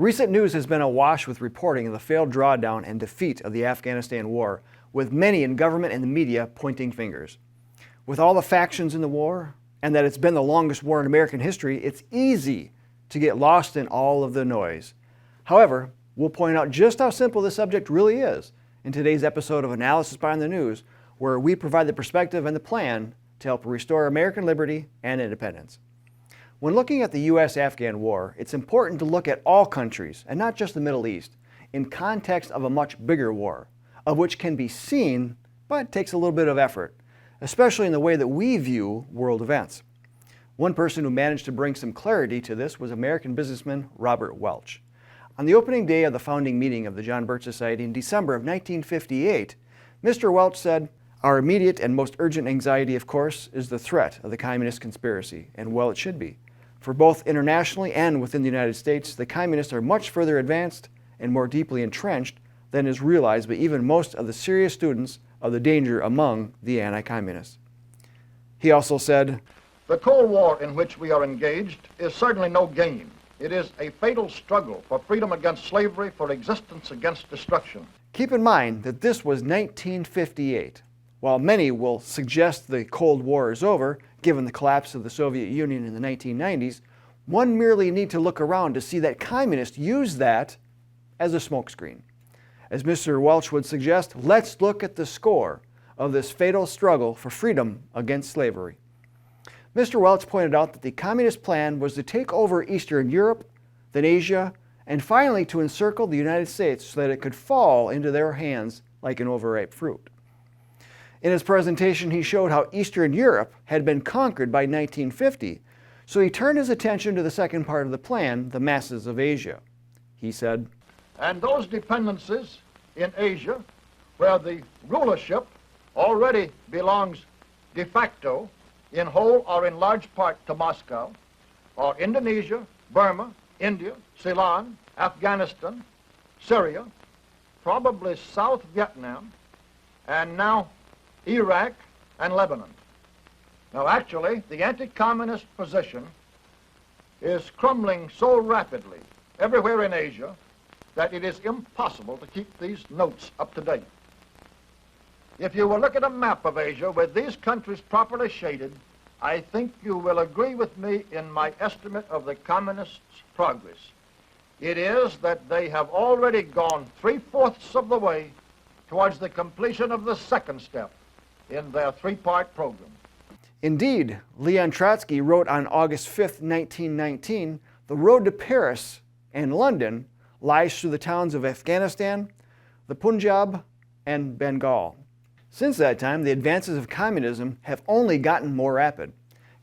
Recent news has been awash with reporting of the failed drawdown and defeat of the Afghanistan war, with many in government and the media pointing fingers. With all the factions in the war, and that it's been the longest war in American history, it's easy to get lost in all of the noise. However, we'll point out just how simple this subject really is in today's episode of Analysis Behind the News, where we provide the perspective and the plan to help restore American liberty and independence. When looking at the U.S.-Afghan war, it's important to look at all countries, and not just the Middle East, in context of a much bigger war, of which can be seen, but takes a little bit of effort, especially in the way that we view world events. One person who managed to bring some clarity to this was American businessman Robert Welch. On the opening day of the founding meeting of the John Birch Society in December of 1958, Mr. Welch said, "Our immediate and most urgent anxiety, of course, is the threat of the communist conspiracy, and well it should be. For both internationally and within the United States, the communists are much further advanced and more deeply entrenched than is realized by even most of the serious students of the danger among the anti-communists." He also said, "The Cold War in which we are engaged is certainly no game. It is a fatal struggle for freedom against slavery, for existence against destruction." Keep in mind that this was 1958. While many will suggest the Cold War is over, given the collapse of the Soviet Union in the 1990s, one merely need to look around to see that communists used that as a smokescreen. As Mr. Welch would suggest, let's look at the score of this fatal struggle for freedom against slavery. Mr. Welch pointed out that the communist plan was to take over Eastern Europe, then Asia, and finally to encircle the United States so that it could fall into their hands like an overripe fruit. In his presentation, he showed how Eastern Europe had been conquered by 1950, so he turned his attention to the second part of the plan, the masses of Asia. He said, "And those dependencies in Asia, where the rulership already belongs de facto, in whole or in large part, to Moscow, are Indonesia, Burma, India, Ceylon, Afghanistan, Syria, probably South Vietnam, and now Iraq and Lebanon." Now actually, the anti-communist position is crumbling so rapidly everywhere in Asia that it is impossible to keep these notes up to date. If you will look at a map of Asia with these countries properly shaded, I think you will agree with me in my estimate of the communists' progress. It is that they have already gone 3/4 of the way towards the completion of the second step in their three-part program. Indeed, Leon Trotsky wrote on August 5, 1919, "The road to Paris and London lies through the towns of Afghanistan, the Punjab, and Bengal." Since that time, the advances of communism have only gotten more rapid.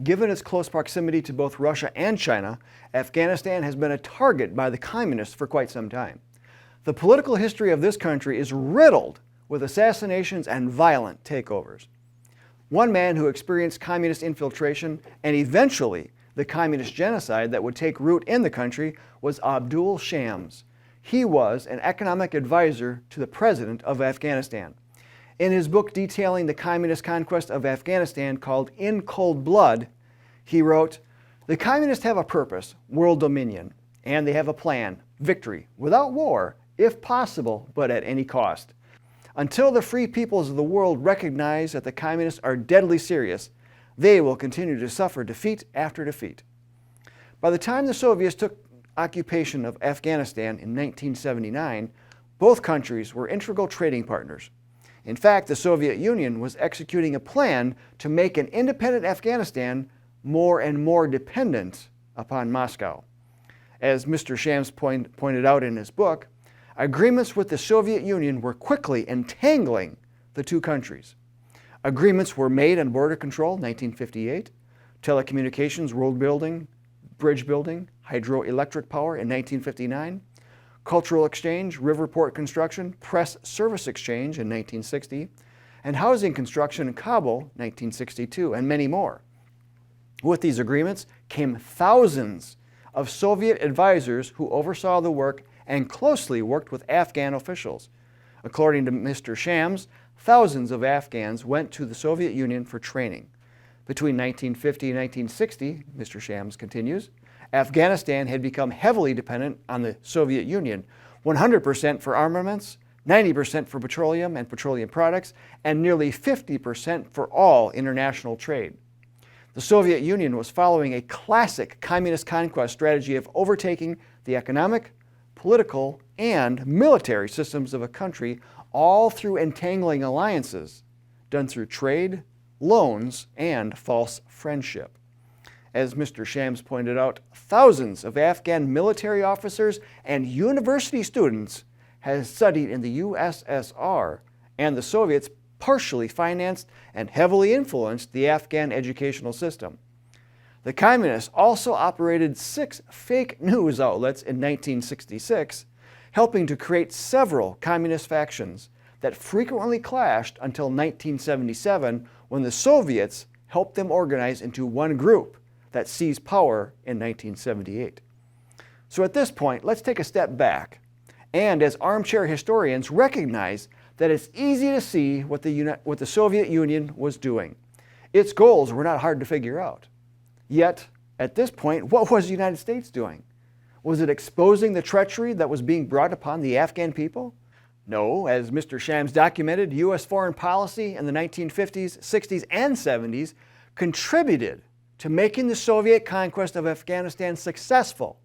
Given its close proximity to both Russia and China, Afghanistan has been a target by the communists for quite some time. The political history of this country is riddled with assassinations and violent takeovers. One man who experienced communist infiltration and eventually the communist genocide that would take root in the country was Abdul Shams. He was an economic advisor to the president of Afghanistan. In his book detailing the communist conquest of Afghanistan called In Cold Blood, he wrote, "The communists have a purpose, world dominion, and they have a plan, victory, without war, if possible, but at any cost. Until the free peoples of the world recognize that the communists are deadly serious, they will continue to suffer defeat after defeat." By the time the Soviets took occupation of Afghanistan in 1979, both countries were integral trading partners. In fact, the Soviet Union was executing a plan to make an independent Afghanistan more and more dependent upon Moscow. As Mr. Shams pointed out in his book, agreements with the Soviet Union were quickly entangling the two countries. Agreements were made on border control, 1958, telecommunications, road building, bridge building, hydroelectric power in 1959, cultural exchange, riverport construction, press service exchange in 1960, and housing construction in Kabul, 1962, and many more. With these agreements came thousands of Soviet advisors who oversaw the work and closely worked with Afghan officials. According to Mr. Shams, thousands of Afghans went to the Soviet Union for training. Between 1950 and 1960, Mr. Shams continues, Afghanistan had become heavily dependent on the Soviet Union, 100% for armaments, 90% for petroleum and petroleum products, and nearly 50% for all international trade. The Soviet Union was following a classic communist conquest strategy of overtaking the economic, political, and military systems of a country, all through entangling alliances done through trade, loans, and false friendship. As Mr. Shams pointed out, thousands of Afghan military officers and university students have studied in the USSR, and the Soviets partially financed and heavily influenced the Afghan educational system. The Communists also operated 6 fake news outlets in 1966, helping to create several communist factions that frequently clashed until 1977, when the Soviets helped them organize into one group that seized power in 1978. So at this point, let's take a step back and, as armchair historians, recognize that it's easy to see what the Soviet Union was doing. Its goals were not hard to figure out. Yet, at this point, what was the United States doing? Was it exposing the treachery that was being brought upon the Afghan people? No, as Mr. Shams documented, U.S. foreign policy in the 1950s, 60s, and 70s contributed to making the Soviet conquest of Afghanistan successful.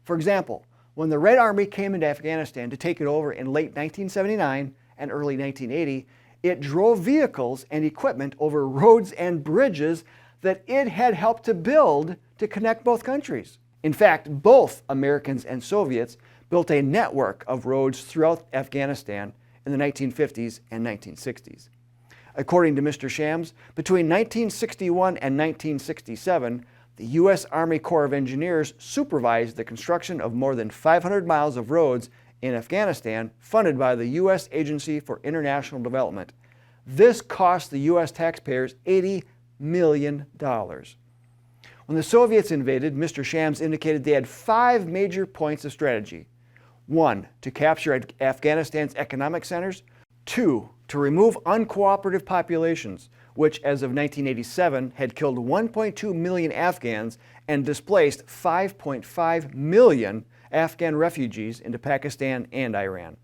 For example, when the Red Army came into Afghanistan to take it over in late 1979 and early 1980, it drove vehicles and equipment over roads and bridges that it had helped to build to connect both countries. In fact, both Americans and Soviets built a network of roads throughout Afghanistan in the 1950s and 1960s. According to Mr. Shams, between 1961 and 1967, the U.S. Army Corps of Engineers supervised the construction of more than 500 miles of roads in Afghanistan, funded by the U.S. Agency for International Development. This cost the U.S. taxpayers $80 million. When the Soviets invaded, Mr. Shams indicated they had 5 major points of strategy. 1, to capture Afghanistan's economic centers. 2, to remove uncooperative populations, which as of 1987 had killed 1.2 million Afghans and displaced 5.5 million Afghan refugees into Pakistan and Iran.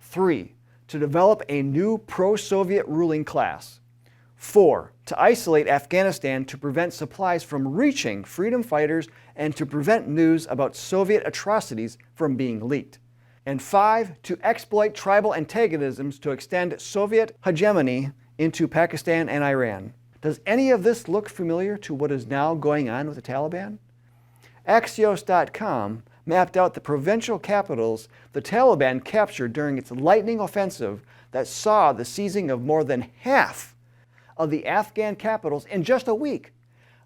3, to develop a new pro-Soviet ruling class. 4, to isolate Afghanistan to prevent supplies from reaching freedom fighters and to prevent news about Soviet atrocities from being leaked. And 5, to exploit tribal antagonisms to extend Soviet hegemony into Pakistan and Iran. Does any of this look familiar to what is now going on with the Taliban? Axios.com mapped out the provincial capitals the Taliban captured during its lightning offensive that saw the seizing of more than half of the Afghan capitals in just a week.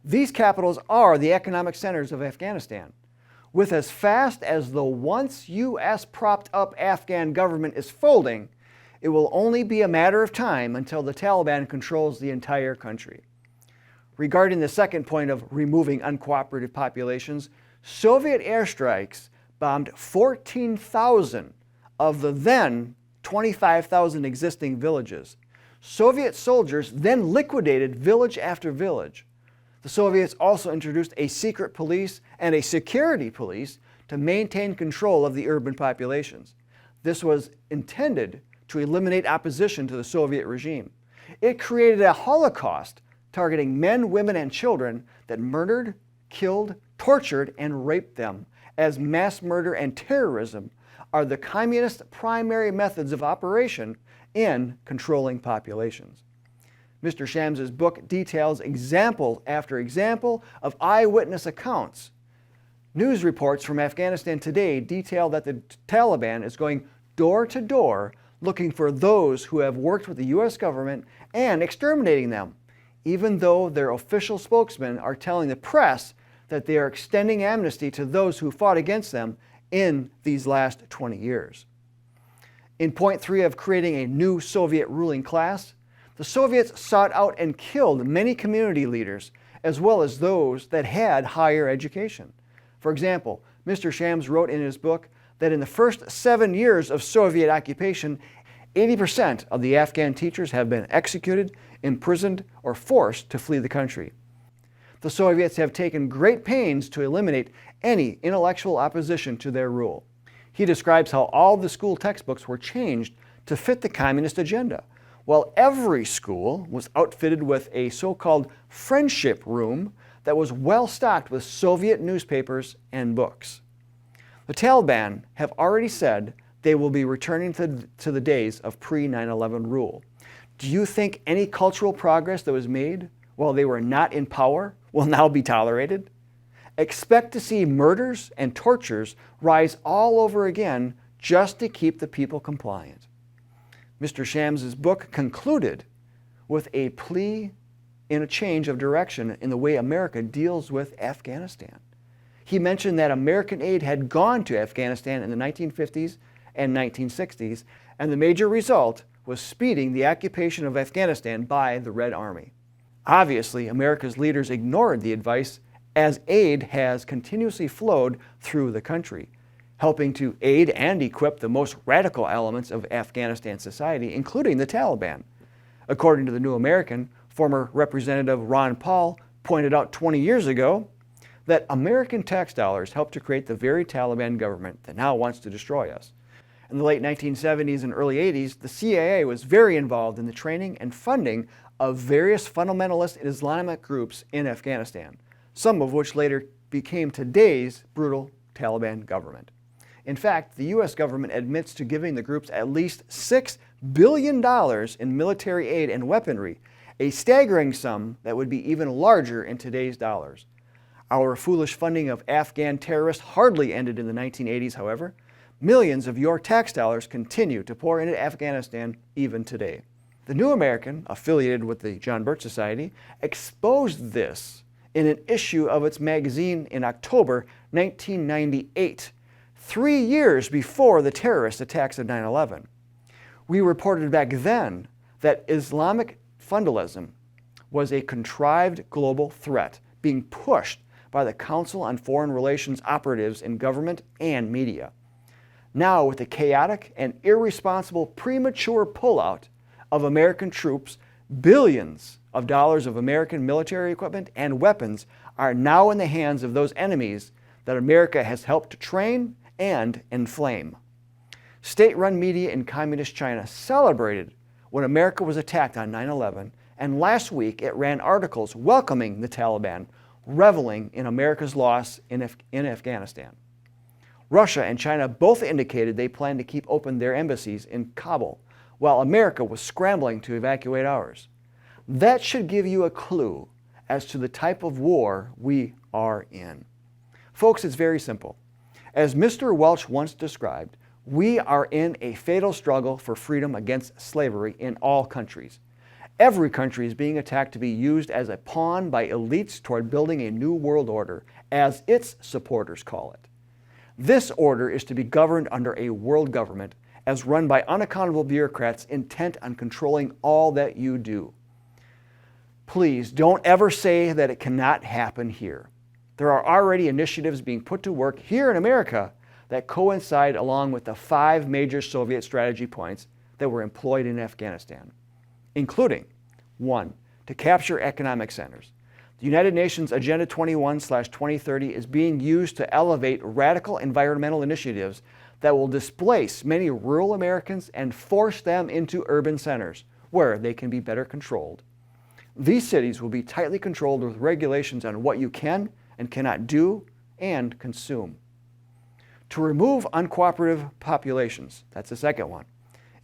These capitals are the economic centers of Afghanistan. With as fast as the once U.S. propped up Afghan government is folding, it will only be a matter of time until the Taliban controls the entire country. Regarding the second point of removing uncooperative populations, Soviet airstrikes bombed 14,000 of the then 25,000 existing villages. Soviet soldiers then liquidated village after village. The Soviets also introduced a secret police and a security police to maintain control of the urban populations. This was intended to eliminate opposition to the Soviet regime. It created a Holocaust targeting men, women, and children that murdered, killed, tortured, and raped them, as mass murder and terrorism are the communist primary methods of operation in controlling populations. Mr. Shams' book details example after example of eyewitness accounts. News reports from Afghanistan today detail that the Taliban is going door to door looking for those who have worked with the U.S. government and exterminating them, even though their official spokesmen are telling the press that they are extending amnesty to those who fought against them in these last 20 years. In point 3 of creating a new Soviet ruling class, the Soviets sought out and killed many community leaders, as well as those that had higher education. For example, Mr. Shams wrote in his book that in the first 7 years of Soviet occupation, 80% of the Afghan teachers have been executed, imprisoned, or forced to flee the country. The Soviets have taken great pains to eliminate any intellectual opposition to their rule. He describes how all the school textbooks were changed to fit the communist agenda, while every school was outfitted with a so-called friendship room that was well stocked with Soviet newspapers and books. The Taliban have already said they will be returning to the days of pre-9/11 rule. Do you think any cultural progress that was made while they were not in power will now be tolerated? Expect to see murders and tortures rise all over again just to keep the people compliant. Mr. Shams' book concluded with a plea in a change of direction in the way America deals with Afghanistan. He mentioned that American aid had gone to Afghanistan in the 1950s and 1960s, and the major result was speeding the occupation of Afghanistan by the Red Army. Obviously, America's leaders ignored the advice as aid has continuously flowed through the country, helping to aid and equip the most radical elements of Afghanistan society, including the Taliban. According to the New American, former Representative Ron Paul pointed out 20 years ago that American tax dollars helped to create the very Taliban government that now wants to destroy us. In the late 1970s and early 80s, the CIA was very involved in the training and funding of various fundamentalist Islamic groups in Afghanistan, some of which later became today's brutal Taliban government. In fact, the U.S. government admits to giving the groups at least $6 billion in military aid and weaponry, a staggering sum that would be even larger in today's dollars. Our foolish funding of Afghan terrorists hardly ended in the 1980s, however. Millions of your tax dollars continue to pour into Afghanistan even today. The New American, affiliated with the John Birch Society, exposed this in an issue of its magazine in October 1998, 3 years before the terrorist attacks of 9/11. We reported back then that Islamic fundamentalism was a contrived global threat being pushed by the Council on Foreign Relations operatives in government and media. Now, with the chaotic and irresponsible premature pullout of American troops, billions of dollars of American military equipment and weapons are now in the hands of those enemies that America has helped to train and inflame. State-run media in communist China celebrated when America was attacked on 9/11, and last week it ran articles welcoming the Taliban, reveling in America's loss in Afghanistan. Russia and China both indicated they plan to keep open their embassies in Kabul, while America was scrambling to evacuate ours. That should give you a clue as to the type of war we are in. Folks, it's very simple. As Mr. Welch once described, we are in a fatal struggle for freedom against slavery in all countries. Every country is being attacked to be used as a pawn by elites toward building a new world order, as its supporters call it. This order is to be governed under a world government as run by unaccountable bureaucrats intent on controlling all that you do. Please don't ever say that it cannot happen here. There are already initiatives being put to work here in America that coincide along with the 5 major Soviet strategy points that were employed in Afghanistan, including 1. To capture economic centers. The United Nations Agenda 21/2030 is being used to elevate radical environmental initiatives that will displace many rural Americans and force them into urban centers where they can be better controlled. These cities will be tightly controlled with regulations on what you can and cannot do and consume. To remove uncooperative populations, that's the second one.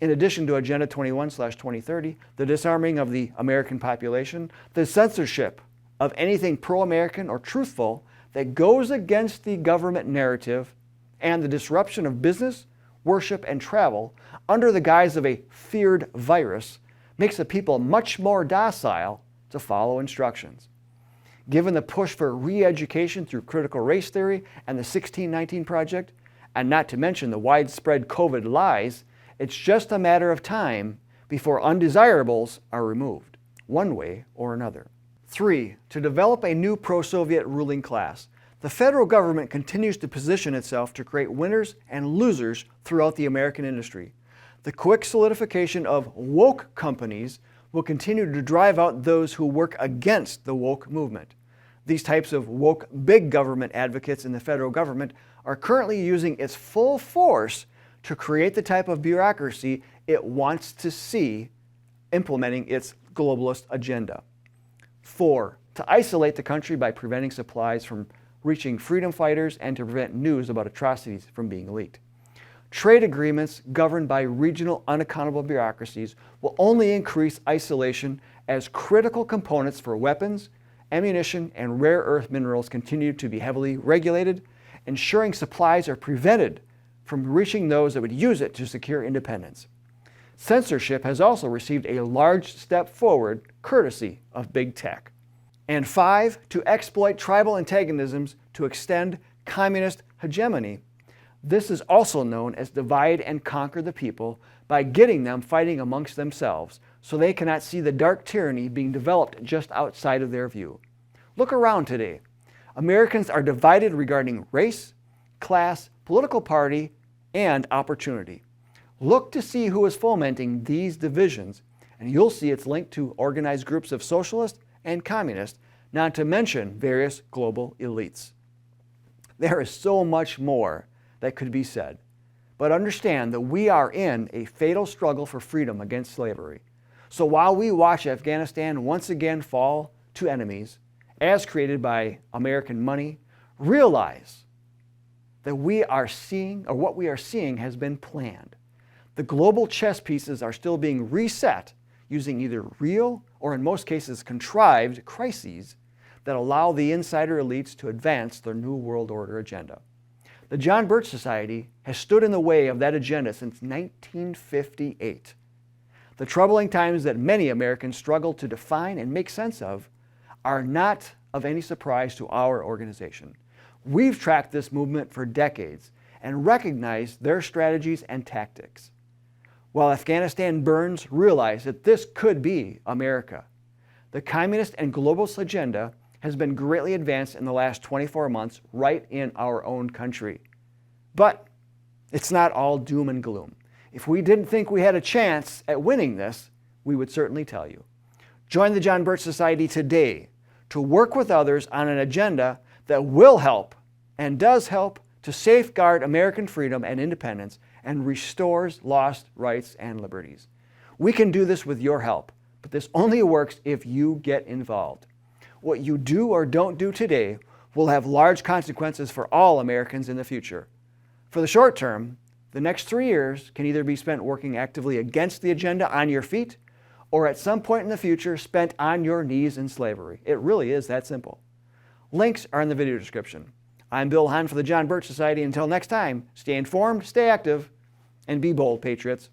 In addition to Agenda 21/2030, the disarming of the American population, the censorship of anything pro-American or truthful that goes against the government narrative, and the disruption of business, worship, and travel under the guise of a feared virus makes the people much more docile to follow instructions. Given the push for re-education through critical race theory and the 1619 Project, and not to mention the widespread COVID lies, it's just a matter of time before undesirables are removed, one way or another. 3. To develop a new pro-Soviet ruling class. The federal government continues to position itself to create winners and losers throughout the American industry. The quick solidification of woke companies will continue to drive out those who work against the woke movement. These types of woke big government advocates in the federal government are currently using its full force to create the type of bureaucracy it wants to see implementing its globalist agenda. 4, to isolate the country by preventing supplies from reaching freedom fighters and to prevent news about atrocities from being leaked. Trade agreements governed by regional unaccountable bureaucracies will only increase isolation as critical components for weapons, ammunition, and rare earth minerals continue to be heavily regulated, ensuring supplies are prevented from reaching those that would use it to secure independence. Censorship has also received a large step forward courtesy of big tech. And 5, to exploit tribal antagonisms to extend communist hegemony. This is also known as divide and conquer the people by getting them fighting amongst themselves so they cannot see the dark tyranny being developed just outside of their view. Look around today. Americans are divided regarding race, class, political party, and opportunity. Look to see who is fomenting these divisions, and you'll see it's linked to organized groups of socialists and communists, not to mention various global elites. There is so much more that could be said, but understand that we are in a fatal struggle for freedom against slavery. So while we watch Afghanistan once again fall to enemies, as created by American money, realize that what we are seeing has been planned. The global chess pieces are still being reset using either real or in most cases contrived crises that allow the insider elites to advance their New World Order agenda. The John Birch Society has stood in the way of that agenda since 1958. The troubling times that many Americans struggle to define and make sense of are not of any surprise to our organization. We've tracked this movement for decades and recognized their strategies and tactics. While Afghanistan burns, realize that this could be America. The communist and globalist agenda has been greatly advanced in the last 24 months right in our own country. But it's not all doom and gloom. If we didn't think we had a chance at winning this, we would certainly tell you. Join the John Birch Society today to work with others on an agenda that will help and does help to safeguard American freedom and independence and restores lost rights and liberties. We can do this with your help, but this only works if you get involved. What you do or don't do today will have large consequences for all Americans in the future. For the short term, the next 3 years can either be spent working actively against the agenda on your feet, or at some point in the future spent on your knees in slavery. It really is that simple. Links are in the video description. I'm Bill Hahn for the John Birch Society. Until next time, stay informed, stay active, and be bold, patriots.